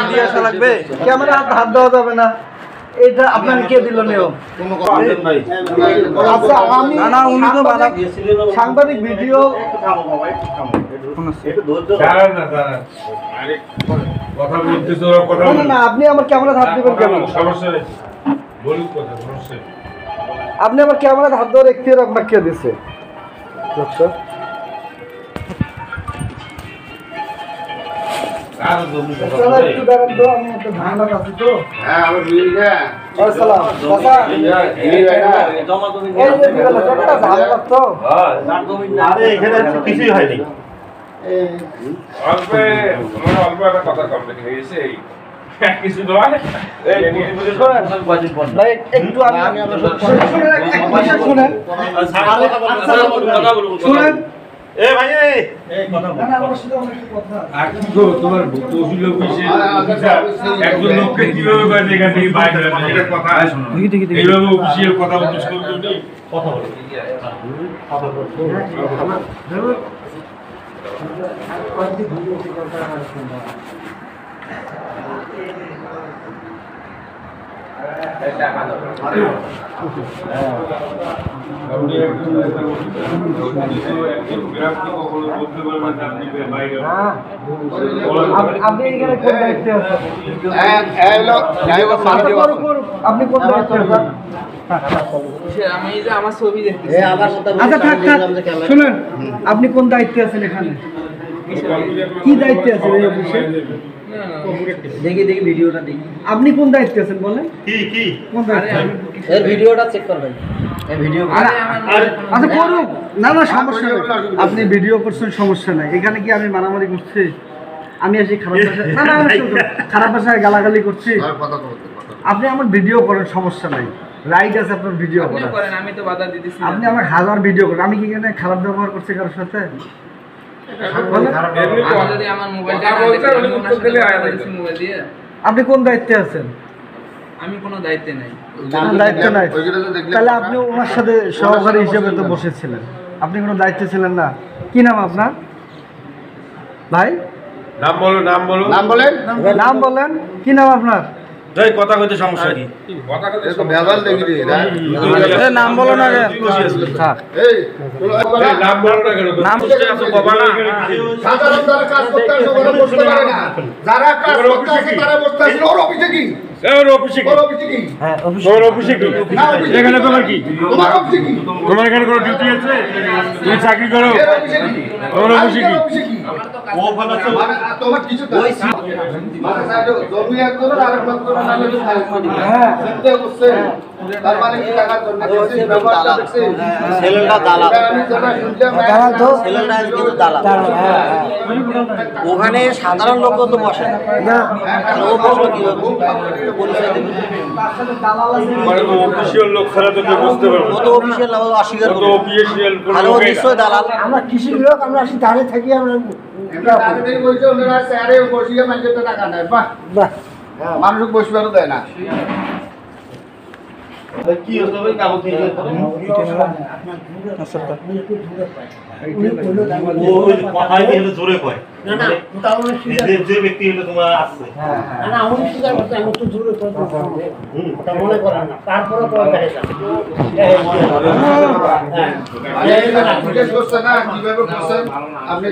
দিয়ে আসা লাগবে, ক্যামেরা হাত দেওয়া যাবে না, এটা আপনার কে দিল নিয়ম? আচ্ছা আমি না উনি তো বাধা সাংবাদিক ভিডিও কথা বলতেছ কথা না না আপনি আমার ক্যামেরা হাত দিবেন কেন? সমস্যা নেই, বলুন কথা, সমস্যা নেই। আপনি আমার ক্যামেরা হাত দেওয়ার এখতিয়ার আপনাকে কে দিয়েছে? আচ্ছা একটু দাঁড়ান তো, আমি একটা ঝামেলা আছি তো। আসসালাম চাচা, এই যে দিবেন একটা ঝামেলা তো। আরে এখানে কিছুই হয়নি। অল্প একটা কথা কম হয়ে গেছে, কিছু নয়। ভাই একটু আমি শুনেন শুনেন এ ভাই তোমার তহসিল অফিসে একজন লোককে কিভাবে করে এখান থেকে বাইরে এটা কথা এইভাবে অফিসিয়াল কথা বলতে শুনতে কথা বলো। আপনি এখানে কোন দায়িত্বে আছেন? আপনি কোন দায়িত্বে আছেন? আমি যে আমার ছবি দেখতেছি। আচ্ছা থাক থাক, শুনুন আপনি কোন দায়িত্বে আছেন এখানে? কি দায়িত্বে আছেন এই অফিসে? দেখি ভিডিওটা দেখি। আপনি কোন দায়িত্বে আছেন বলেন? কি কোন দায়িত্বে? এর ভিডিওটা চেক করবেন। এই ভিডিও আচ্ছা করুক, না না সমস্যা নেই, আপনি ভিডিও করছেন সমস্যা নাই। এখানে কি আমি মারামারি করছি? আমি আসি খারাপ ভাষায় না না খারাপ ভাষায় গালাগালি করছি? আপনি আমার ভিডিও করেন, সমস্যা নাই, রাইট আছে আপনার ভিডিও করেন। আমি তো বাধা দিতেছি। আপনি আমার হাজার ভিডিও করেন, আমি কি এখানে খারাপ ব্যবহার করছি কারোর সাথে? আপনি কোন দায়িত্বে আছেন? আমি কোনো দায়িত্বে নাই। দায়িত্ব নাই, তাহলে আপনি ওনার সাথে সহকারী হিসেবে তো বসেছিলেন, আপনি কোনো দায়িত্বে ছিলেন না। কি নাম আপনার ভাই? নাম বলো, নাম বলো, নাম বলেন। নাম বলেন, কি নাম আপনার? যাই কথা কইতে সমস্যা কি? কথা কথা এরকম ভেজাল দেখি রে নাম বলো না রে। থাক এই নাম বলো না কেন? নাম বাবা না সাধারণ যারা কাজ করতে আসে ওরা বসতে পারে না, যারা কাজ করতে আসে তারা বসতে আসে। ওর অফিসে কি? ওর অফিসে কি? ওর অফিসে কি? হ্যাঁ তোর অফিসে কি? এখানে তোমার কি? তোমার অফিসে কি? তোমার এখানে কোনো ডিউটি আছে? তুমি চাকরি করো? এর অফিসে কি? তোমার অফিসে কি? আর অফিসে কি? ও ভালো আছে মানে তোমার কিছু ওই মানে সাইড জমি এক করো আর এক করো না হলে ফাইল করে হ্যাঁ সেটা করছে। তার মানে কি টাকা জন্য দিয়েছে, ব্যবহারটা দেখছে, ছেলেটা দালাল। আমি যেটা শুনলাম দালাল তো ছেলেটা কিন্তু দালাল। ওখানে সাধারণ লোক তো বসে না। না আর ও বসবে কিভাবে? পরিচয় দেবে। মানে অফিসিয়াল লোক ছাড়া তো কেউ বুঝতে পারবে ও না। তো অফিসিয়াল না, ও অস্বীকার ও তো করবে। অফিসিয়াল কোনো আর ও লোকই না। নিশ্চয় দালাল। আমরা কৃষির লোক, আমরা আসি দাঁড়িয়ে থাকি, আমরা এমনি আগে থেকে বলছে ওনারা স্যারে বসিয়ে মানুষের টাকা নেয়। বাহ বাহ মানুষ বসবারও দেয় না। কি হতো ভাই কাগজ দিয়ে কথাই দিয়ে জোরে কয় যে ব্যক্তি হলো তোমার আসছে না আমি স্বীকার করতে আমি একটু দূরে ওটা মনে করেন না, তারপরে তো জিজ্ঞেস করছে না কিভাবে করছেন আপনি